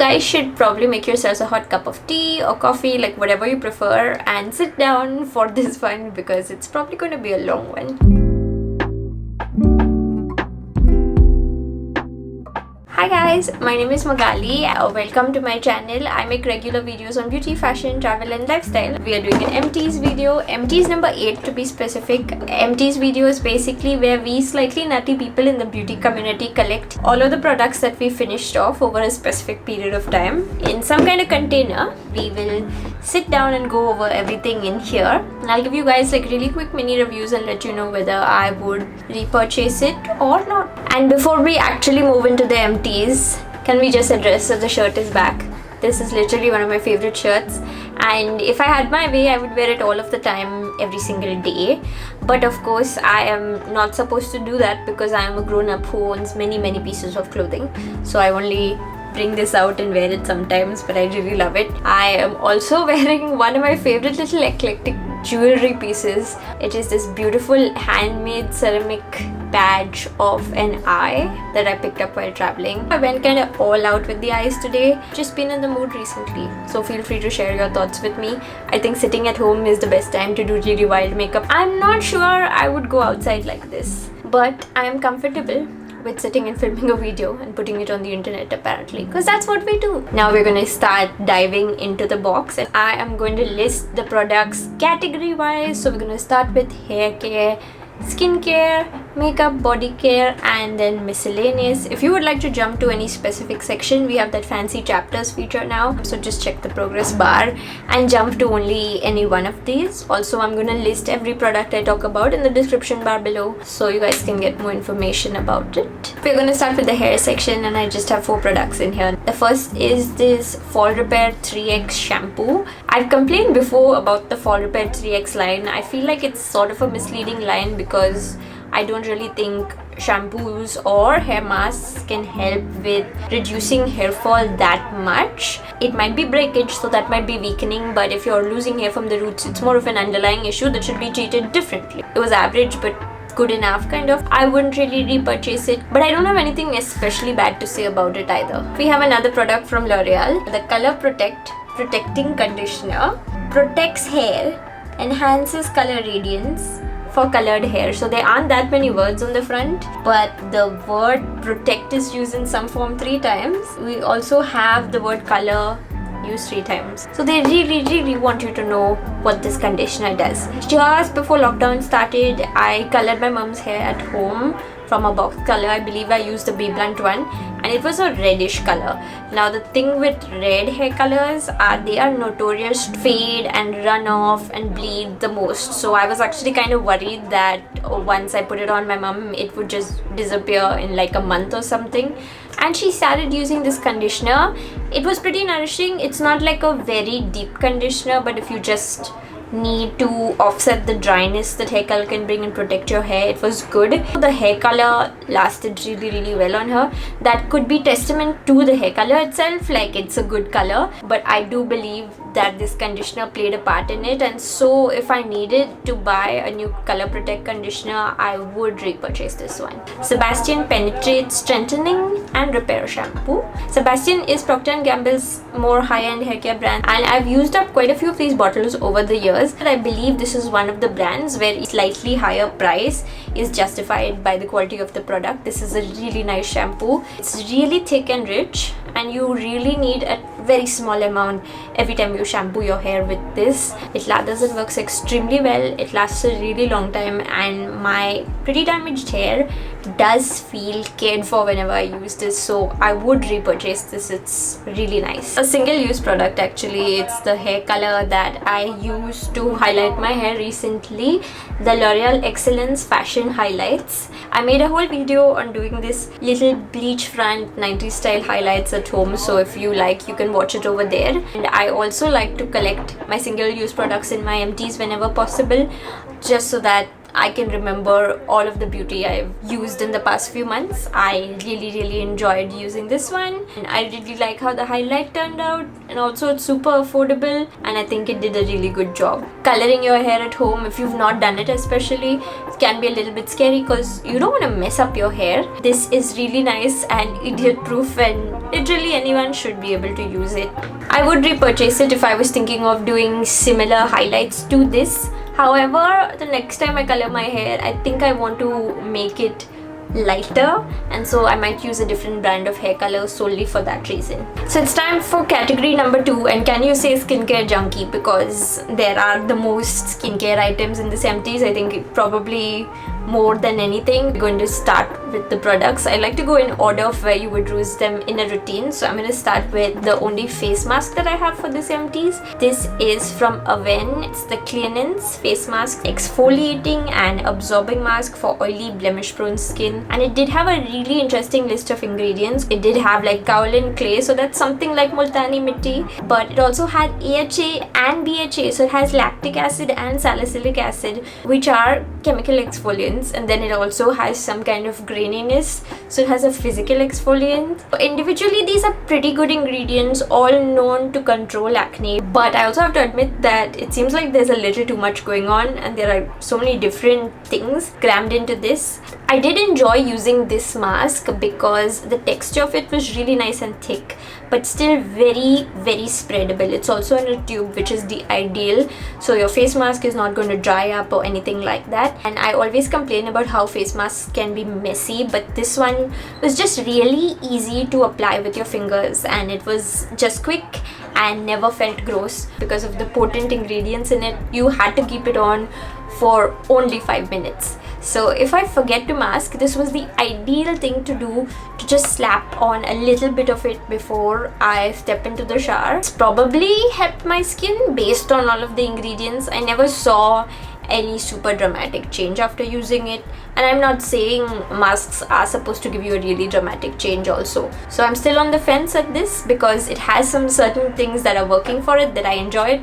guys should probably make yourselves a hot cup of tea or coffee, like whatever you prefer, and sit down for this one because it's probably going to be a long one. Hi guys, my name is Magali. Welcome to my channel. I make regular videos on beauty, fashion, travel and lifestyle. We are doing an empties video, empties number 8 to be specific. Empties video is basically where we slightly nutty people in the beauty community collect all of the products that we finished off over a specific period of time in some kind of container. We will sit down and go over everything in here, and I'll give you guys like really quick mini reviews and let you know whether I would repurchase it or not. And before we actually move into the empties, can we just address that the shirt is back? This is literally one of my favorite shirts, and if I had my way I would wear it all of the time, every single day. But of course I am not supposed to do that because I am a grown-up who owns many pieces of clothing, so I only bring this out and wear it sometimes, but I really love it. I am also wearing one of my favorite little eclectic jewelry pieces. It is this beautiful handmade ceramic badge of an eye that I picked up while traveling. I went kind of all out with the eyes today. Just been in the mood recently, so feel free to share your thoughts with me. I think sitting at home is the best time to do really wild makeup. I'm not sure I would go outside like this, but I am comfortable with sitting and filming a video and putting it on the internet apparently, because that's what we do. Now we're going to start diving into the box, and I am going to list the products category wise. So we're going to start with hair care, skincare, makeup, body care, and then miscellaneous. If you would like to jump to any specific section, we have that fancy chapters feature now, so just check the progress bar and jump to only any one of these. Also, I'm gonna list every product I talk about in the description bar below, so you guys can get more information about it. We're gonna start with the hair section, and I just have 4 products in here. The first is this Fall Repair 3X shampoo. I've complained before about the Fall Repair 3X line. I feel like it's sort of a misleading line because I don't really think shampoos or hair masks can help with reducing hair fall that much. It might be breakage, so that might be weakening, but if you're losing hair from the roots, it's more of an underlying issue that should be treated differently. It was average but good enough kind of. I wouldn't really repurchase it, but I don't have anything especially bad to say about it either. We have another product from L'Oreal, the Color Protecting Conditioner. Protects hair, enhances color radiance for colored hair. So there aren't that many words on the front, but the word protect is used in some form 3 times. We also have the word color used 3 times. So they really want you to know what this conditioner does. Just before lockdown started, I colored my mom's hair at home from a box color. I believe I used the Be Blunt one, and it was a reddish color. Now the thing with red hair colors are they are notorious to fade and run off and bleed the most. So I was actually kind of worried that once I put it on my mom, it would just disappear in like a month or something. And she started using this conditioner. It was pretty nourishing. It's not like a very deep conditioner, but if you just need to offset the dryness that hair color can bring and protect your hair, it was good. The hair color lasted really well on her. That could be testament to the hair color itself, like it's a good color, but I do believe that this conditioner played a part in it, and so if I needed to buy a new Color Protect conditioner, I would repurchase this one. Sebastian Penetrate Strengthening and Repair Shampoo. Sebastian is Procter & Gamble's more high-end hair care brand, and I've used up quite a few of these bottles over the years. I believe this is one of the brands where a slightly higher price is justified by the quality of the product. This is a really nice shampoo. It's really thick and rich, and you really need a very small amount every time you shampoo your hair with this. It lathers and works extremely well. It lasts a really long time, and my pretty damaged hair does feel cared for whenever I use this, so I would repurchase this. It's really nice. A single-use product actually. It's the hair color that I used to highlight my hair recently, the L'Oreal Excellence Fashion Highlights. I made a whole video on doing this little bleach front 90s style highlights at home, so if you like, you can watch it over there. And I also like to collect my single-use products in my empties whenever possible, just so that I can remember all of the beauty I've used in the past few months. I really enjoyed using this one, and I really like how the highlight turned out, and also it's super affordable, and I think it did a really good job. Coloring your hair at home, if you've not done it especially, it can be a little bit scary because you don't want to mess up your hair. This is really nice and idiot proof, and literally anyone should be able to use it. I would repurchase it if I was thinking of doing similar highlights to this. However, the next time I color my hair, I think I want to make it lighter, and so I might use a different brand of hair color solely for that reason. So it's time for category number 2, and can you say skincare junkie, because there are the most skincare items in this empties. I think probably more than anything. We're going to start with the products. I like to go in order of where you would use them in a routine. So I'm going to start with the only face mask that I have for this empties. This is from Avene. It's the Cleanance face mask, exfoliating and absorbing mask for oily blemish prone skin, and it did have a really interesting list of ingredients. It did have like kaolin clay, so that's something like multani mitti, but it also had AHA and BHA, so it has lactic acid and salicylic acid, which are chemical exfoliants, and then it also has some kind of graininess, so it has a physical exfoliant. Individually, these are pretty good ingredients, all known to control acne, but I also have to admit that it seems like there's a little too much going on, and there are so many different things crammed into this. I did enjoy using this mask because the texture of it was really nice and thick, but still very spreadable. It's also in a tube, which is the ideal, so your face mask is not going to dry up or anything like that. And I always complain about how face masks can be messy, but this one was just really easy to apply with your fingers, and it was just quick and never felt gross because of the potent ingredients in it. You had to keep it on for only 5 minutes. So if I forget to mask, this was the ideal thing to do, to just slap on a little bit of it before I step into the shower. It's probably helped my skin based on all of the ingredients. I never saw any super dramatic change after using it, and I'm not saying masks are supposed to give you a really dramatic change also. So I'm still on the fence at this because it has some certain things that are working for it that I enjoyed,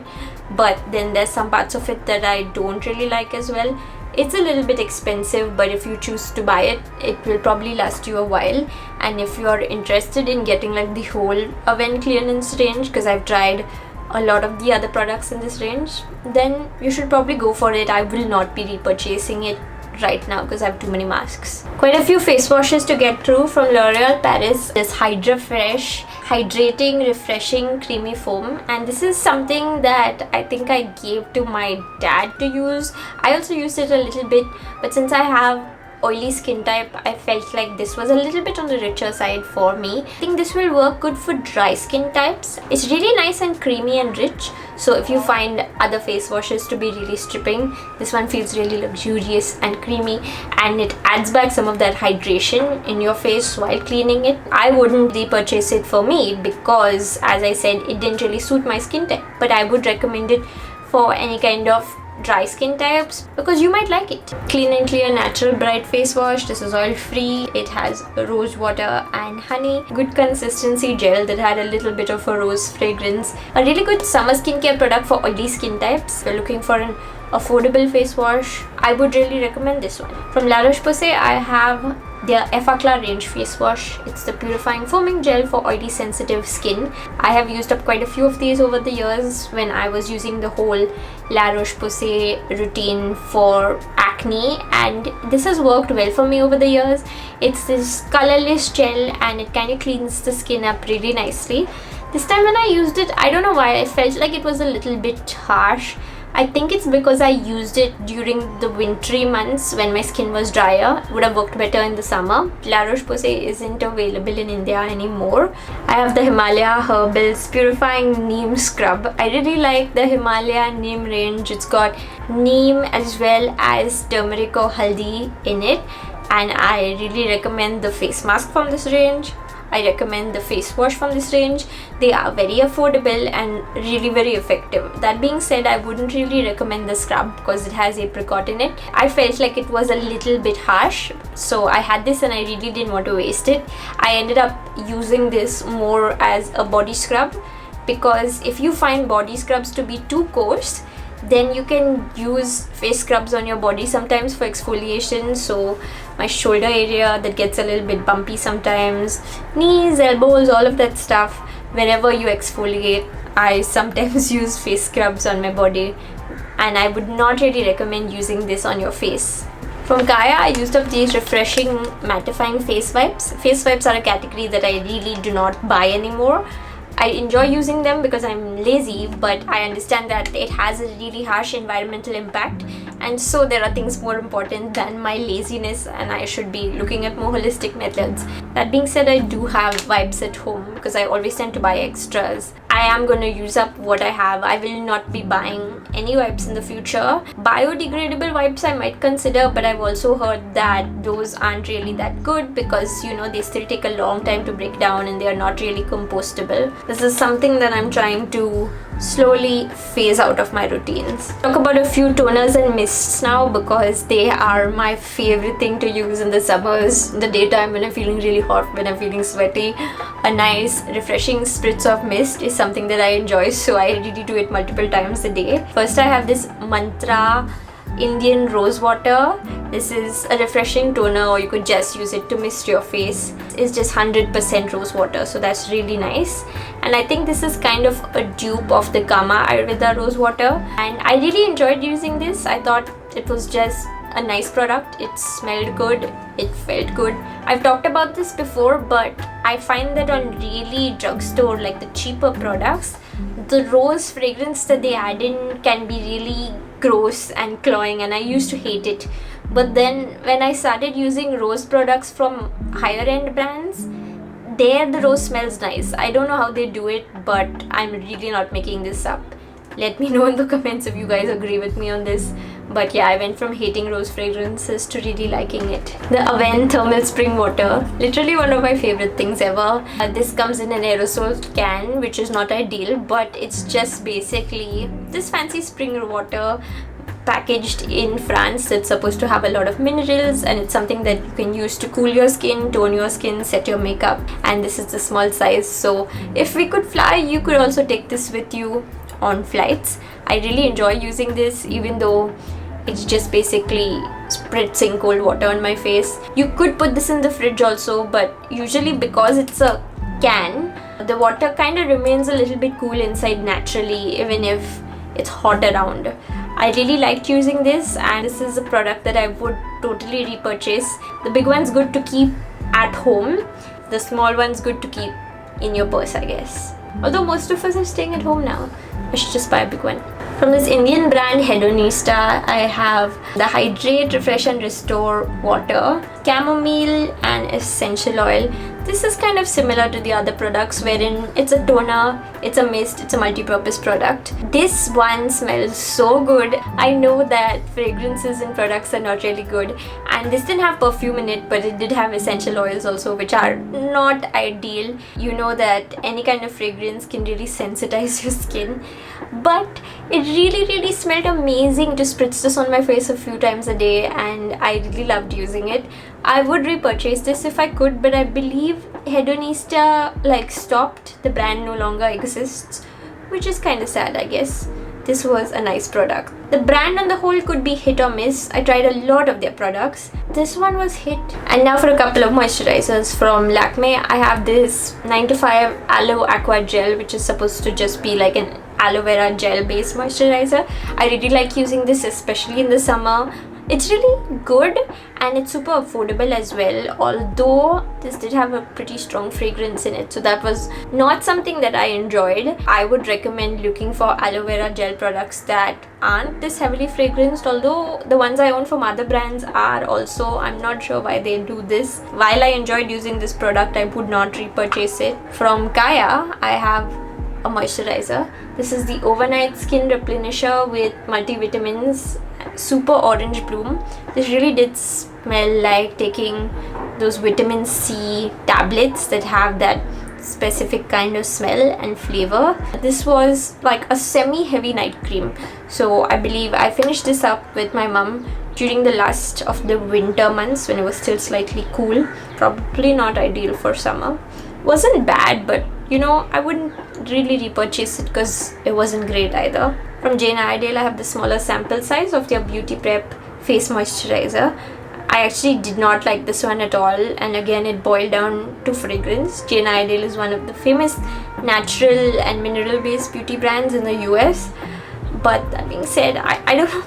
but then there's some parts of it that I don't really like as well. It's a little bit expensive, but if you choose to buy it, it will probably last you a while. And if you're interested in getting like the whole Avene Cleanance range, because I've tried a lot of the other products in this range, then you should probably go for it. I will not be repurchasing it right now because I have too many masks. Quite a few face washes to get through from L'Oreal Paris. This Hydra Fresh Hydrating Refreshing Creamy Foam, and this is something that I think I gave to my dad to use. I also used it a little bit, but since I have oily skin type, I felt like this was a little bit on the richer side for me. I think this will work good for dry skin types. It's really nice and creamy and rich, so if you find other face washes to be really stripping, this one feels really luxurious and creamy, and it adds back some of that hydration in your face while cleaning it. I wouldn't repurchase it for me because, as I said, it didn't really suit my skin type, but I would recommend it for any kind of dry skin types because you might like it. Clean and Clear Natural Bright Face Wash. This is oil free. It has rose water and honey. Good consistency gel that had a little bit of a rose fragrance. A really good summer skincare product for oily skin types. If you're looking for an affordable face wash, I would really recommend this one. From La Roche-Posay, I have their Effaclar range face wash. It's the purifying foaming gel for oily sensitive skin. I have used up quite a few of these over the years when I was using the whole La Roche-Posay routine for acne, and this has worked well for me over the years. It's this colorless gel and it kind of cleans the skin up really nicely. This time when I used it, I don't know why, I felt like it was a little bit harsh. I think it's because I used it during the wintry months when my skin was drier. It would have worked better in the summer. La Roche-Posay isn't available in India anymore. I have the Himalaya Herbals Purifying Neem Scrub. I really like the Himalaya Neem range. It's got neem as well as turmeric or haldi in it, and I really recommend the face mask from this range. I recommend the face wash from this range. They are very affordable and really very effective. That being said, I wouldn't really recommend the scrub because it has apricot in it. I felt like it was a little bit harsh, so I had this and I really didn't want to waste it. I ended up using this more as a body scrub because if you find body scrubs to be too coarse, Then you can use face scrubs on your body sometimes for exfoliation. So my shoulder area that gets a little bit bumpy sometimes, knees, elbows, all of that stuff, wherever you exfoliate, I sometimes use face scrubs on my body, and I would not really recommend using this on your face. From Gaia, I used up these refreshing mattifying face wipes. Face wipes are a category that I really do not buy anymore. I enjoy using them because I'm lazy, but I understand that it has a really harsh environmental impact, and so there are things more important than my laziness, and I should be looking at more holistic methods. That being said, I do have wipes at home because I always tend to buy extras. I am going to use up what I have. I will not be buying any wipes in the future. Biodegradable wipes I might consider, but I've also heard that those aren't really that good because, you know, they still take a long time to break down and they are not really compostable. This is something that I'm trying to slowly phase out of my routines. Talk about a few toners and mists now because they are my favorite thing to use in the summers, in the daytime when I'm feeling really hot, when I'm feeling sweaty. A nice refreshing spritz of mist is something that I enjoy, so I really do it multiple times a day. First, I have this Mantra Indian rose water. This is a refreshing toner, or you could just use it to mist your face. It's just 100% rose water, so that's really nice. And I think this is kind of a dupe of the Kama Ayurveda rose water, and I really enjoyed using this. I thought it was just a nice product. It smelled good, it felt good. I've talked about this before, but I find that on really drugstore, like the cheaper products, the rose fragrance that they add in can be really gross and cloying, and I used to hate it. But then when I started using rose products from higher end brands, there the rose smells nice. I don't know how they do it, but I'm really not making this up. Let me know in the comments if you guys agree with me on this. But yeah, I went from hating rose fragrances to really liking it. The Avene thermal spring water, literally one of my favorite things ever. This comes in an aerosol can, which is not ideal, but it's just basically this fancy spring water packaged in France that's supposed to have a lot of minerals, and it's something that you can use to cool your skin, tone your skin, set your makeup. And this is the small size, so if we could fly, you could also take this with you on flights. I really enjoy using this, even though it's just basically spritzing cold water on my face. You could put this in the fridge also, but usually because it's a can, the water kind of remains a little bit cool inside naturally, even if it's hot around. I really liked using this, and this is a product that I would totally repurchase. The big one's good to keep at home, the small one's good to keep in your purse, I guess. Although most of us are staying at home now, I should just buy a big one. From this Indian brand Hedonista, I have the Hydrate, Refresh and Restore water, chamomile and essential oil. This is kind of similar to the other products, wherein it's a toner, it's a mist, it's a multi-purpose product. This one smells so good. I know that fragrances and products are not really good, and this didn't have perfume in it, but it did have essential oils also, which are not ideal. You know that any kind of fragrance can really sensitize your skin, but it really smelled amazing. To spritz this on my face a few times a day, and I really loved using it. I would repurchase this if I could, but I believe Hedonista stopped. The brand no longer exists, which is kind of sad, I guess. This was a nice product. The brand on the whole could be hit or miss. I tried a lot of their products. This one was hit. And now for a couple of moisturizers from Lakme. I have this 9 to 5 Aloe Aqua Gel, which is supposed to just be like an aloe vera gel based moisturizer. I really like using this, especially in the summer. It's really good and it's super affordable as well, although this did have a pretty strong fragrance in it, so that was not something that I enjoyed. I would recommend looking for aloe vera gel products that aren't this heavily fragranced, although the ones I own from other brands are also. I'm not sure why they do this. While I enjoyed using this product, I would not repurchase it. From Gaia, I have a moisturizer. This is the overnight skin replenisher with multivitamins, super orange bloom. This really did smell like taking those vitamin C tablets that have that specific kind of smell and flavor. This was like a semi-heavy night cream, so I believe I finished this up with my mum during the last of the winter months when it was still slightly cool. Probably not ideal for summer. Wasn't bad, but you know, I wouldn't really repurchase it because it wasn't great either. From Jane Iredale, I have the smaller sample size of their Beauty Prep face moisturizer. I actually did not like this one at all, and again it boiled down to fragrance. Jane Iredale is one of the famous natural and mineral based beauty brands in the US, but that being said, I don't know,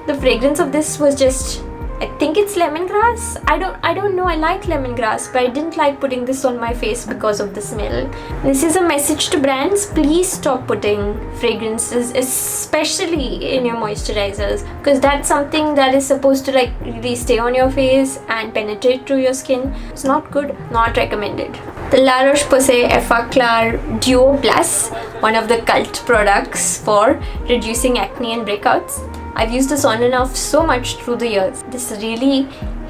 the fragrance of this was just, I think it's lemongrass. I don't know. I like lemongrass, but I didn't like putting this on my face because of the smell. This is a message to brands. Please stop putting fragrances, especially in your moisturizers, because that's something that is supposed to like really stay on your face and penetrate through your skin. It's not good. Not recommended. The La Roche-Posay Effaclar Duo Plus, one of the cult products for reducing acne and breakouts. I've used this on and off so much through the years. This really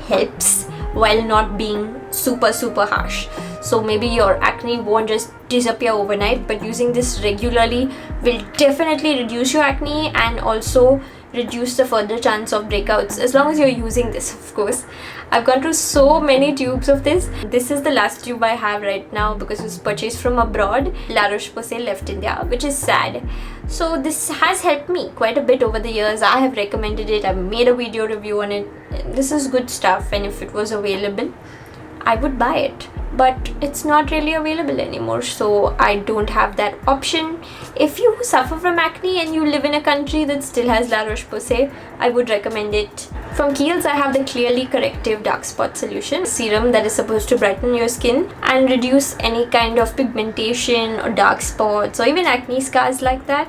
helps while not being super harsh. So maybe your acne won't just disappear overnight, but using this regularly will definitely reduce your acne and also reduce the further chance of breakouts, as long as you're using this, of course. I've gone through so many tubes of this. This is the last tube I have right now because it was purchased from abroad. La Roche-Posay left India, which is sad. So this has helped me quite a bit over the years. I have recommended it. I've made a video review on it. This is good stuff, and if it was available, I would buy it. But it's not really available anymore, so I don't have that option. If you suffer from acne and you live in a country that still has La Roche-Posay, I would recommend it. From Kiehl's, I have the Clearly Corrective Dark Spot Solution serum that is supposed to brighten your skin and reduce any kind of pigmentation or dark spots or even acne scars like that.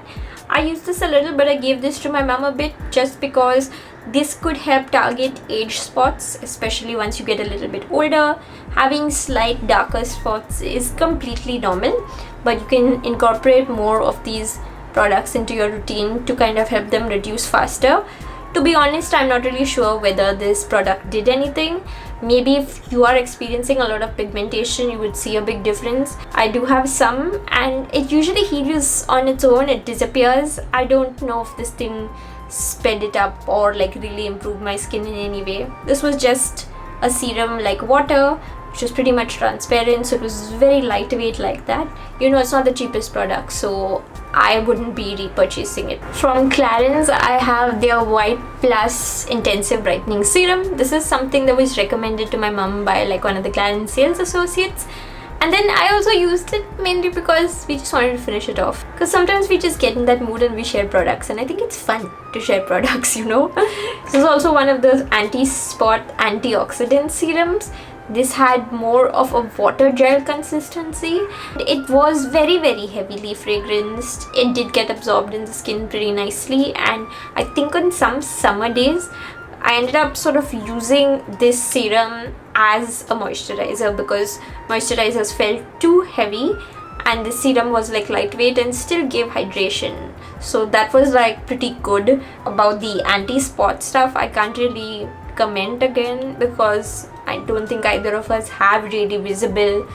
I used this a little, but I gave this to my mom a bit just because this could help target age spots, especially once you get a little bit older. Having slight darker spots is completely normal, but you can incorporate more of these products into your routine to kind of help them reduce faster. To be honest, I'm not really sure whether this product did anything. Maybe if you are experiencing a lot of pigmentation, you would see a big difference. I do have some, and it usually heals on its own. It disappears. I don't know if this thing sped it up or like really improved my skin in any way. This was just a serum like water, which was pretty much transparent, so it was very lightweight like that. You know, it's not the cheapest product, so I wouldn't be repurchasing it. From Clarins, I have their White Plus Intensive Brightening Serum. This is something that was recommended to my mom by like one of the Clarins sales associates. And then I also used it mainly because we just wanted to finish it off. Because sometimes we just get in that mood and we share products, and I think it's fun to share products, you know. This is also one of those anti-spot antioxidant serums. This had more of a water gel consistency. It was very heavily fragranced. It did get absorbed in the skin pretty nicely, and I think on some summer days I ended up sort of using this serum as a moisturizer because moisturizers felt too heavy, and the serum was like lightweight and still gave hydration. So that was like pretty good. About the anti-spot stuff, I can't really comment again because I don't think either of us have really visible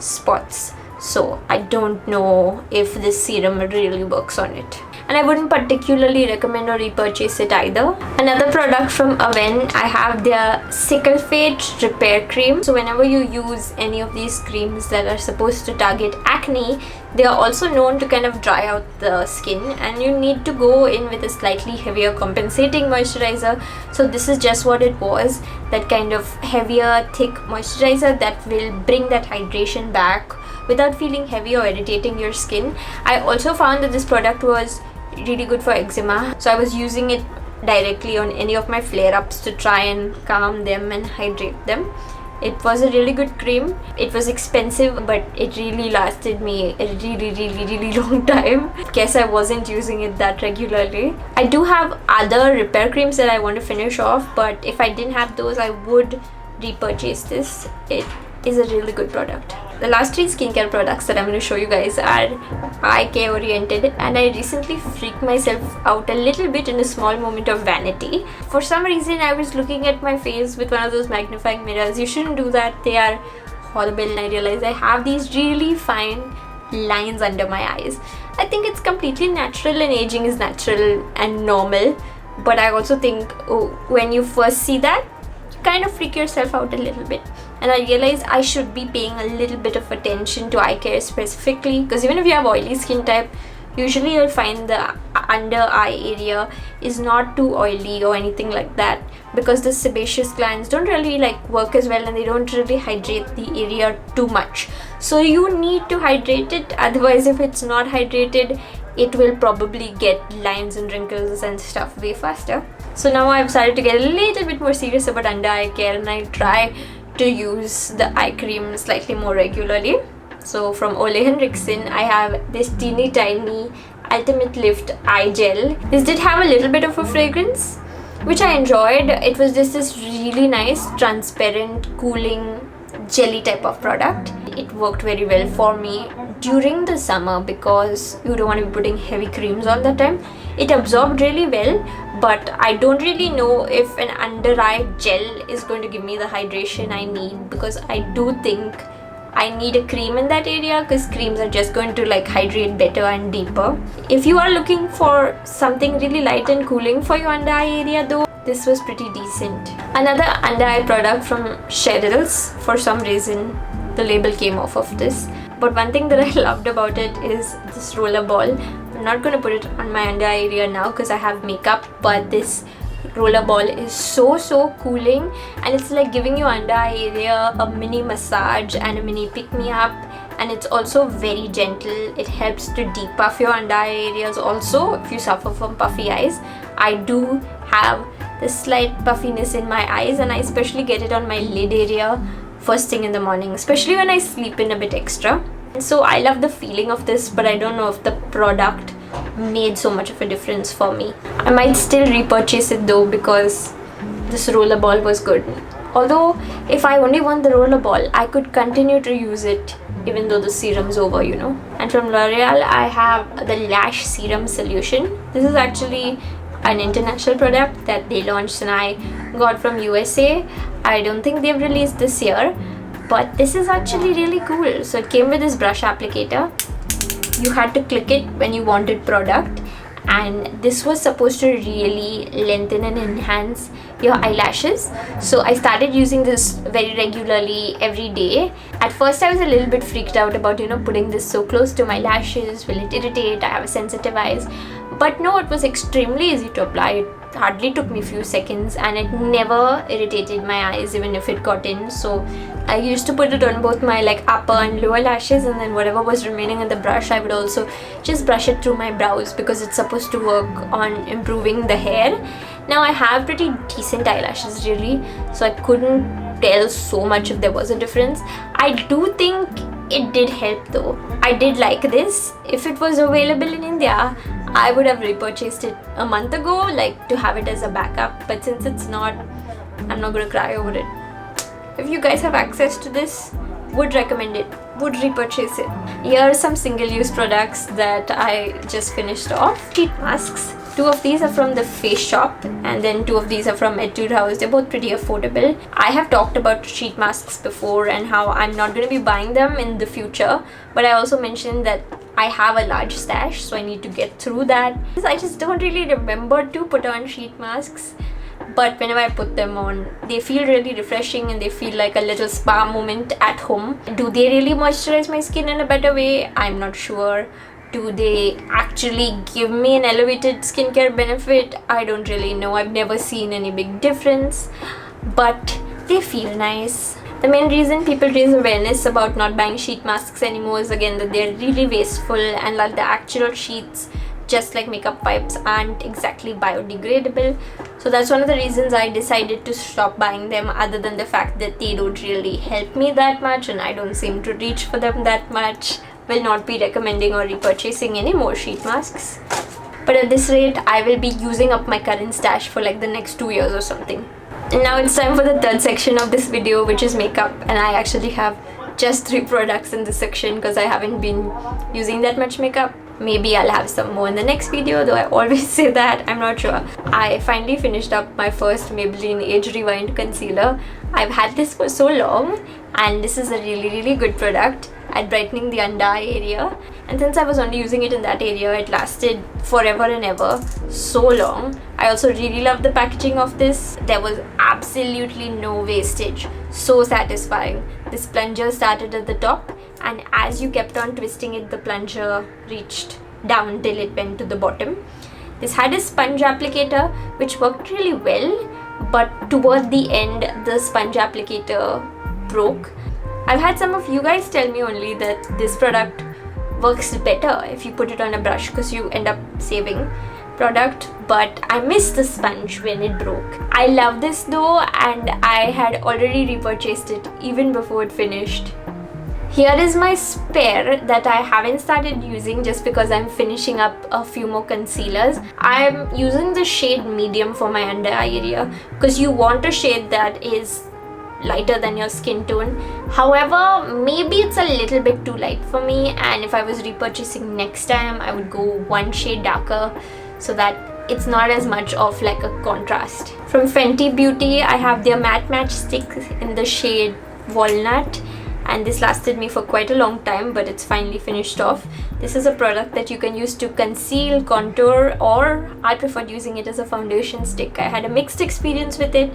spots. So I don't know if this serum really works on it. And I wouldn't particularly recommend or repurchase it either. Another product from Avene, I have their Cicalfate Repair Cream. So whenever you use any of these creams that are supposed to target acne, they are also known to kind of dry out the skin, and you need to go in with a slightly heavier compensating moisturizer. So this is just what it was, that kind of heavier, thick moisturizer that will bring that hydration back without feeling heavy or irritating your skin. I also found that this product was really good for eczema, so I was using it directly on any of my flare-ups to try and calm them and hydrate them. It was a really good cream. It was expensive, but it really lasted me a really long time. Guess I wasn't using it that regularly. I do have other repair creams that I want to finish off, but if I didn't have those, I would repurchase this. It is a really good product. The last 3 skincare products that I'm going to show you guys are eye care oriented, and I recently freaked myself out a little bit in a small moment of vanity. For some reason, I was looking at my face with one of those magnifying mirrors. You shouldn't do that. They are horrible, and I realized I have these really fine lines under my eyes. I think it's completely natural, and aging is natural and normal, but I also think when you first see that, you kind of freak yourself out a little bit. and I realized I should be paying a little bit of attention to eye care specifically, because even if you have oily skin type, usually you'll find the under eye area is not too oily or anything like that, because the sebaceous glands don't really like work as well, and they don't really hydrate the area too much. So you need to hydrate it, otherwise if it's not hydrated, it will probably get lines and wrinkles and stuff way faster. So now I've started to get a little bit more serious about under eye care, and I try to use the eye cream slightly more regularly. So from Ole Henriksen, I have this teeny tiny Ultimate Lift eye gel. This did have a little bit of a fragrance, which I enjoyed. It was just this really nice transparent cooling jelly type of product. It worked very well for me during the summer because you don't want to be putting heavy creams all the time. It absorbed really well, but I don't really know if an under eye gel is going to give me the hydration I need, because I do think I need a cream in that area, because creams are just going to like hydrate better and deeper. If you are looking for something really light and cooling for your under eye area though, this was pretty decent. Another under eye product from Cheryl's, for some reason the label came off of this, but one thing that I loved about it is this roller ball. I'm not going to put it on my under eye area now because I have makeup, but this roller ball is so cooling, and it's like giving you under eye area a mini massage and a mini pick me up, and it's also very gentle. It helps to depuff your under eye areas also if you suffer from puffy eyes. I do have this slight puffiness in my eyes, and I especially get it on my lid area first thing in the morning, especially when I sleep in a bit extra. And so I love the feeling of this, but I don't know if the product made so much of a difference for me. I might still repurchase it though, because this roller ball was good. Although if I only want the roller ball, I could continue to use it even though the serum's over, you know. And from L'Oreal, I have the lash serum solution. This is actually an international product that they launched and I got from USA. I don't think they've released this year, but this is actually really cool. So it came with this brush applicator. You had to click it when you wanted product, and this was supposed to really lengthen and enhance your eyelashes. So I started using this very regularly every day. At first I was a little bit freaked out about, you know, putting this so close to my lashes. Will it irritate? I have sensitive eyes. But no, it was extremely easy to apply. It hardly took me a few seconds, and it never irritated my eyes even if it got in. So I used to put it on both my like upper and lower lashes, and then whatever was remaining in the brush, I would also just brush it through my brows, because it's supposed to work on improving the hair. Now I have pretty decent eyelashes really, so I couldn't tell so much if there was a difference. I do think it did help though. I did like this. If it was available in India, I would have repurchased it a month ago, like to have it as a backup, but since it's not, I'm not gonna cry over it. If you guys have access to this, would recommend it, would repurchase it. Here are some single-use products that I just finished off. Sheet masks. 2 of these are from the Face Shop, and then 2 of these are from Etude House. They're both pretty affordable. I have talked about sheet masks before and how I'm not going to be buying them in the future, but I also mentioned that I have a large stash, so I need to get through that. I just don't really remember to put on sheet masks, but whenever I put them on, they feel really refreshing and they feel like a little spa moment at home. Do they really moisturize my skin in a better way? I'm not sure. Do they actually give me an elevated skincare benefit? I don't really know. I've never seen any big difference, but they feel nice. The main reason people raise awareness about not buying sheet masks anymore is again that they're really wasteful, and like the actual sheets, just like makeup wipes, aren't exactly biodegradable. So that's one of the reasons I decided to stop buying them, other than the fact that they don't really help me that much and I don't seem to reach for them that much. Will not be recommending or repurchasing any more sheet masks. But at this rate, I will be using up my current stash for like the next 2 years or something. And now it's time for the third section of this video, which is makeup, and I actually have just 3 products in this section because I haven't been using that much makeup. Maybe I'll have some more in the next video, though I always say that, I'm not sure. I finally finished up my first Maybelline Age Rewind Concealer. I've had this for so long, and this is a really good product at brightening the under eye area, and since I was only using it in that area, it lasted forever and ever, so long. I also really love the packaging of this. There was absolutely no wastage, so satisfying. This plunger started at the top, and as you kept on twisting it, the plunger reached down till it went to the bottom. This had a sponge applicator which worked really well, but toward the end the sponge applicator broke. I've had some of you guys tell me only that this product works better if you put it on a brush because you end up saving product, but I missed the sponge when it broke. I love this though, and I had already repurchased it even before it finished. Here is my spare that I haven't started using just because I'm finishing up a few more concealers. I'm using the shade medium for my under eye area because you want a shade that is lighter than your skin tone. However, maybe it's a little bit too light for me, and if I was repurchasing next time, I would go one shade darker so that it's not as much of like a contrast. From Fenty Beauty, I have their matte matchstix in the shade Walnut, and this lasted me for quite a long time, but it's finally finished off. This is a product that you can use to conceal, contour, or I preferred using it as a foundation stick. I had a mixed experience with it,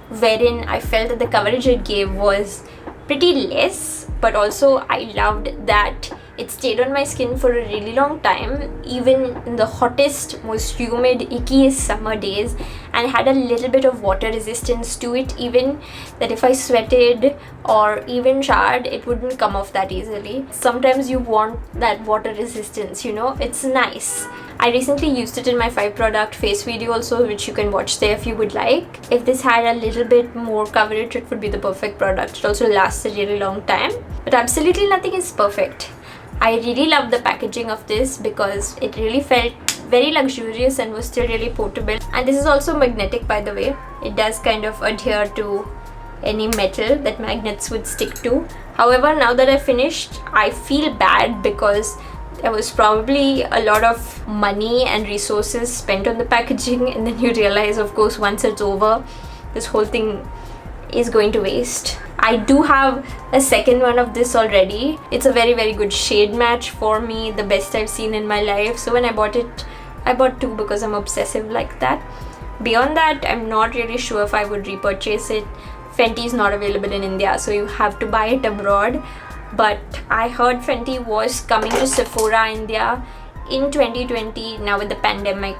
wherein I felt that the coverage it gave was pretty less, but also I loved that it stayed on my skin for a really long time, even in the hottest, most humid, ickiest summer days, and had a little bit of water resistance to it, even that if I sweated or even showered, it wouldn't come off that easily. Sometimes you want that water resistance, you know, it's nice. I recently used it in my 5 product face video also, which you can watch there if you would like. If this had a little bit more coverage, it would be the perfect product. It also lasts a really long time, but absolutely nothing is perfect. I really love the packaging of this because it really felt very luxurious and was still really portable. And this is also magnetic, by the way. It does kind of adhere to any metal that magnets would stick to. However, now that I finished, I feel bad because there was probably a lot of money and resources spent on the packaging, and then you realize, of course, once it's over, this whole thing is going to waste. I do have a second one of this already. It's a very good shade match for me, the best I've seen in my life. So when I bought it, I bought 2 because I'm obsessive like that. Beyond that, I'm not really sure if I would repurchase it. Fenty is not available in India, so you have to buy it abroad. But I heard Fenty was coming to Sephora India in 2020. Now with the pandemic,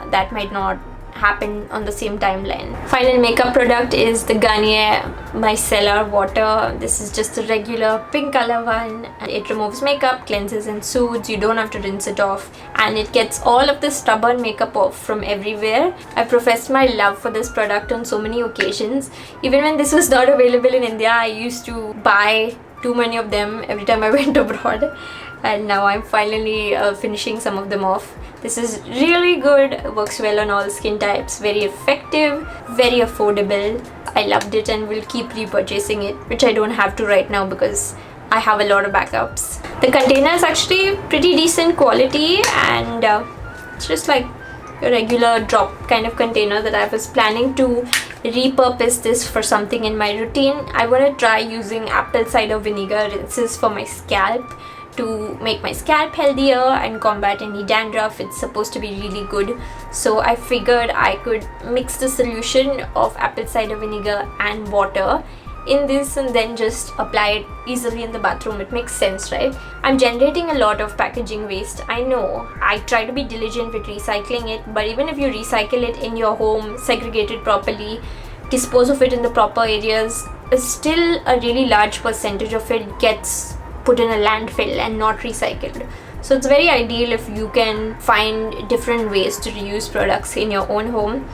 that might not happen on the same timeline. Final makeup product is the Garnier Micellar Water. This is just a regular pink color one. It removes makeup, cleanses and soothes. You don't have to rinse it off, and it gets all of the stubborn makeup off from everywhere. I professed my love for this product on so many occasions. Even when this was not available in India, I used to buy too many of them every time I went abroad, and now I'm finally finishing some of them off. This is really good, works well on all skin types, very effective, very affordable. I loved it and will keep repurchasing it, which I don't have to right now because I have a lot of backups. The container is actually pretty decent quality, and it's just like a regular drop kind of container that I was planning to repurpose this for something in my routine. I want to try using apple cider vinegar rinses for my scalp to make my scalp healthier and combat any dandruff. It's supposed to be really good, so I figured I could mix the solution of apple cider vinegar and water in this and then just apply it easily in the bathroom. It makes sense, right? I'm generating a lot of packaging waste. I know I try to be diligent with recycling it, but even if you recycle it in your home, segregate it properly, dispose of it in the proper areas, still a really large percentage of it gets put in a landfill and not recycled. So it's very ideal if you can find different ways to reuse products in your own home.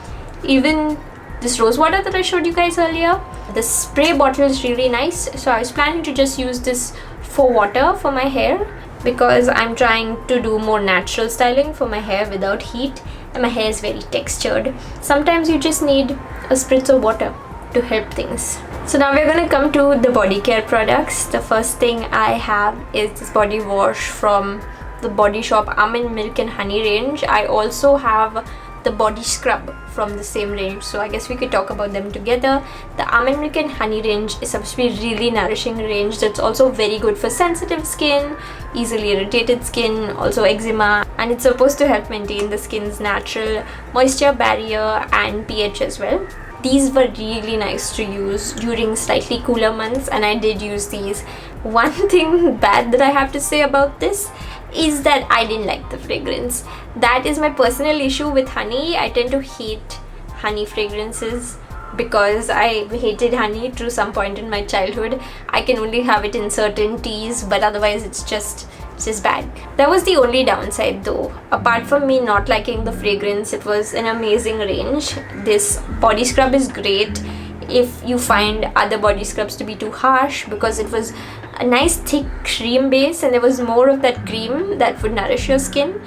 Even this rose water that I showed you guys earlier, the spray bottle is really nice, so I was planning to just use this for water for my hair because I'm trying to do more natural styling for my hair without heat, and my hair is very textured. Sometimes you just need a spritz of water to help things. So now we're going to come to the body care products. The first thing I have is this body wash from the Body Shop Almond Milk and Honey range. I also have the body scrub from the same range, so I guess we could talk about them together. The Almond Milk and Honey range is supposed to be a really nourishing range that's also very good for sensitive skin, easily irritated skin, also eczema, and it's supposed to help maintain the skin's natural moisture barrier and pH as well. These were really nice to use during slightly cooler months, and I did use these. One thing bad that I have to say about this is that I didn't like the fragrance. That is my personal issue with honey. I tend to hate honey fragrances because I hated honey to some point in my childhood. I can only have it in certain teas, but otherwise it's just bad. That was the only downside though. Apart from me not liking the fragrance, it was an amazing range. This body scrub is great if you find other body scrubs to be too harsh, because it was a nice thick cream base and there was more of that cream that would nourish your skin,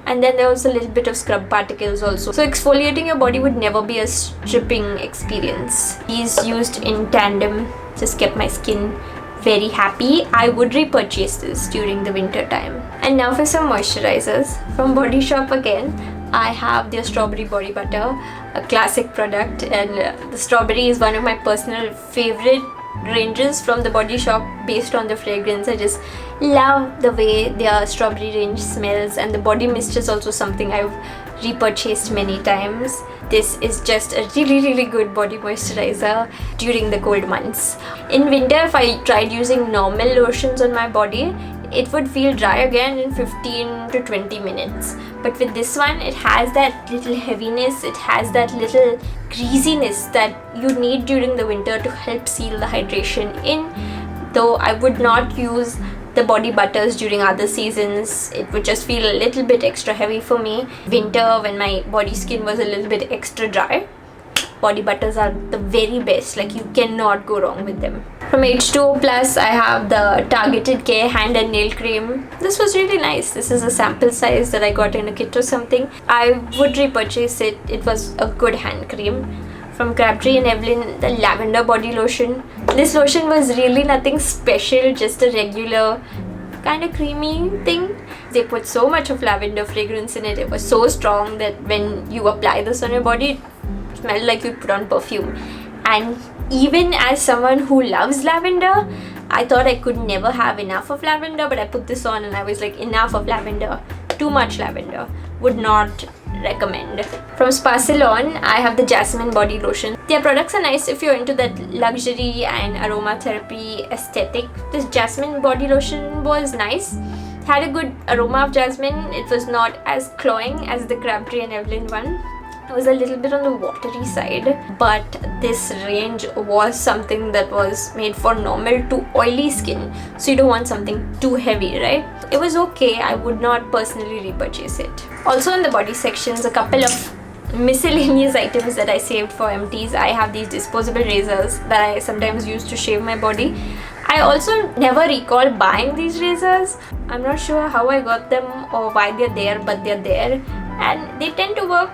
and then there was a little bit of scrub particles also. So exfoliating your body would never be a stripping experience. These used in tandem just kept my skin very happy. I would repurchase this during the winter time. And now for some moisturizers. From Body Shop again, I have their strawberry body butter, a classic product, and the strawberry is one of my personal favorite ranges from the Body Shop based on the fragrance. I just love the way their strawberry range smells, and the body mist is also something I've repurchased many times. This is just a really good body moisturizer during the cold months. In winter, if I tried using normal lotions on my body, it would feel dry again in 15 to 20 minutes. But with this one, it has that little heaviness, it has that little greasiness that you need during the winter to help seal the hydration in. Though I would not use the body butters during other seasons, it would just feel a little bit extra heavy for me. Winter, when my body skin was a little bit extra dry, body butters are the very best. Like, you cannot go wrong with them. From H2O Plus, I have the Targeted Care hand and nail cream. This was really nice. This is a sample size that I got in a kit or something. I would repurchase it. It was a good hand cream. From Crabtree and Evelyn, the lavender body lotion. This lotion was really nothing special, just a regular kind of creamy thing. They put so much of lavender fragrance in it. It was so strong that when you apply this on your body, it smelled like you put on perfume. And even as someone who loves lavender, I thought I could never have enough of lavender, but I put this on and I was like, enough of lavender, too much lavender, would not recommend. From ʟᴜ, I have the jasmine body lotion. Their products are nice if you're into that luxury and aromatherapy aesthetic. This jasmine body lotion was nice. It had a good aroma of jasmine. It was not as cloying as the Crabtree and Evelyn one. It was a little bit on the watery side, but this range was something that was made for normal to oily skin, so you don't want something too heavy, right? It was okay. I would not personally repurchase it. Also in the body sections, a couple of miscellaneous items that I saved for empties. I have these disposable razors that I sometimes use to shave my body. I also never recall buying these razors. I'm not sure how I got them or why they're there, but they're there, and they tend to work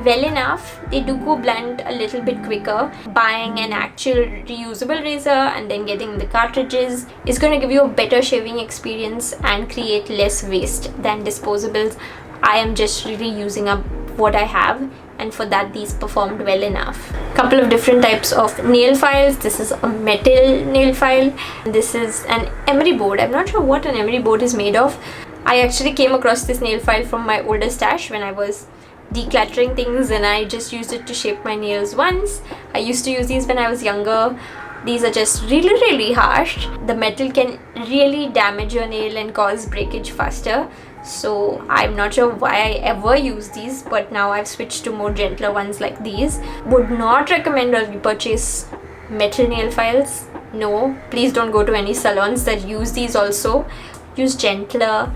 well enough. They do go blunt a little bit quicker. Buying an actual reusable razor and then getting the cartridges is going to give you a better shaving experience and create less waste than disposables. I am just really using up what I have, and for that these performed well enough. Couple of different types of nail files. This is a metal nail file. This is an emery board. I'm not sure what an emery board is made of. I actually came across this nail file from my older stash when I was decluttering things, and I just used it to shape my nails once. I used to use these when I was younger. These are just really harsh. The metal can really damage your nail and cause breakage faster, so I'm not sure why I ever use these, but now I've switched to more gentler ones like these. Would not recommend or repurchase metal nail files. No, please don't go to any salons that use these. Also use gentler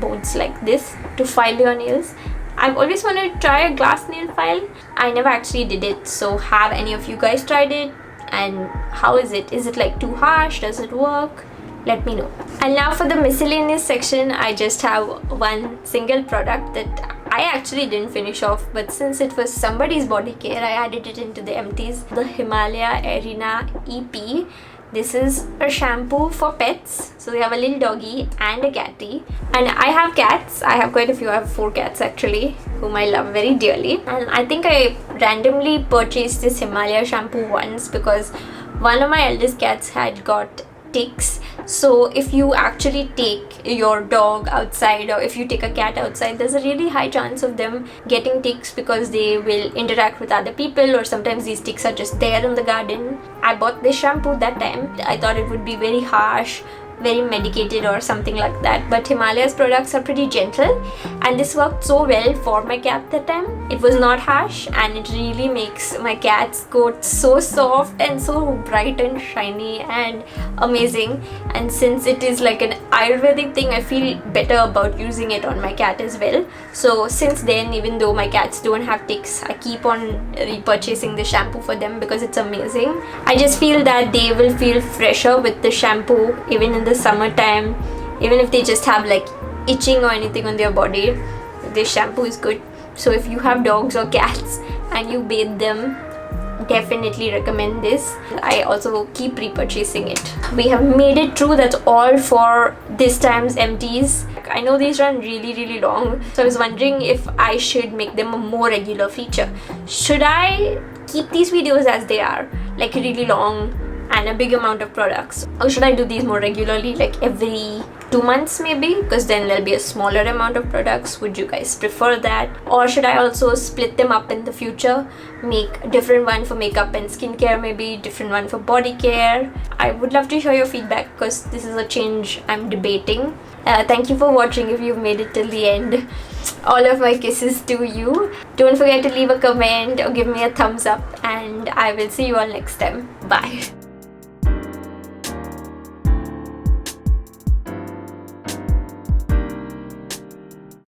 boards like this to file your nails. I've always wanted to try a glass nail file. I never actually did it, so have any of you guys tried it, and how is it? Is it like too harsh? Does it work? Let me know. And now for the miscellaneous section, I just have one single product that I actually didn't finish off, but since it was somebody's body care, I added it into the empties. The Himalaya Arena EP. This is a shampoo for pets. So we have a little doggy and a catty, and I have cats. I have quite a few. I have 4 cats actually, whom I love very dearly, and I think I randomly purchased this Himalaya shampoo once because one of my eldest cats had got ticks, So if you actually take your dog outside, or if you take a cat outside, there's a really high chance of them getting ticks because they will interact with other people, or sometimes these ticks are just there in the garden. I bought this shampoo that time. I thought it would be very harsh, very medicated or something like that, but Himalayas products are pretty gentle, and this worked so well for my cat that time. It was not harsh, and it really makes my cat's coat so soft and so bright and shiny and amazing. And since it is like an Ayurvedic thing, I feel better about using it on my cat as well. So since then, even though my cats don't have ticks, I keep on repurchasing the shampoo for them because it's amazing. I just feel that they will feel fresher with the shampoo even in the summertime. Even if they just have like itching or anything on their body, this shampoo is good. So if you have dogs or cats and you bathe them, definitely recommend this. I also keep repurchasing it. We have made it through. That's all for this time's empties. I know these run really long, so I was wondering if I should make them a more regular feature. Should I keep these videos as they are, like really long and a big amount of products, or should I do these more regularly, like every 2 months maybe, because then there'll be a smaller amount of products? Would you guys prefer that? Or should I also split them up in the future, make a different one for makeup and skincare, maybe different one for body care? I would love to hear your feedback because this is a change I'm debating. Thank you for watching if you've made it till the end. All of my kisses to you. Don't forget to leave a comment or give me a thumbs up, and I will see you all next time. Bye.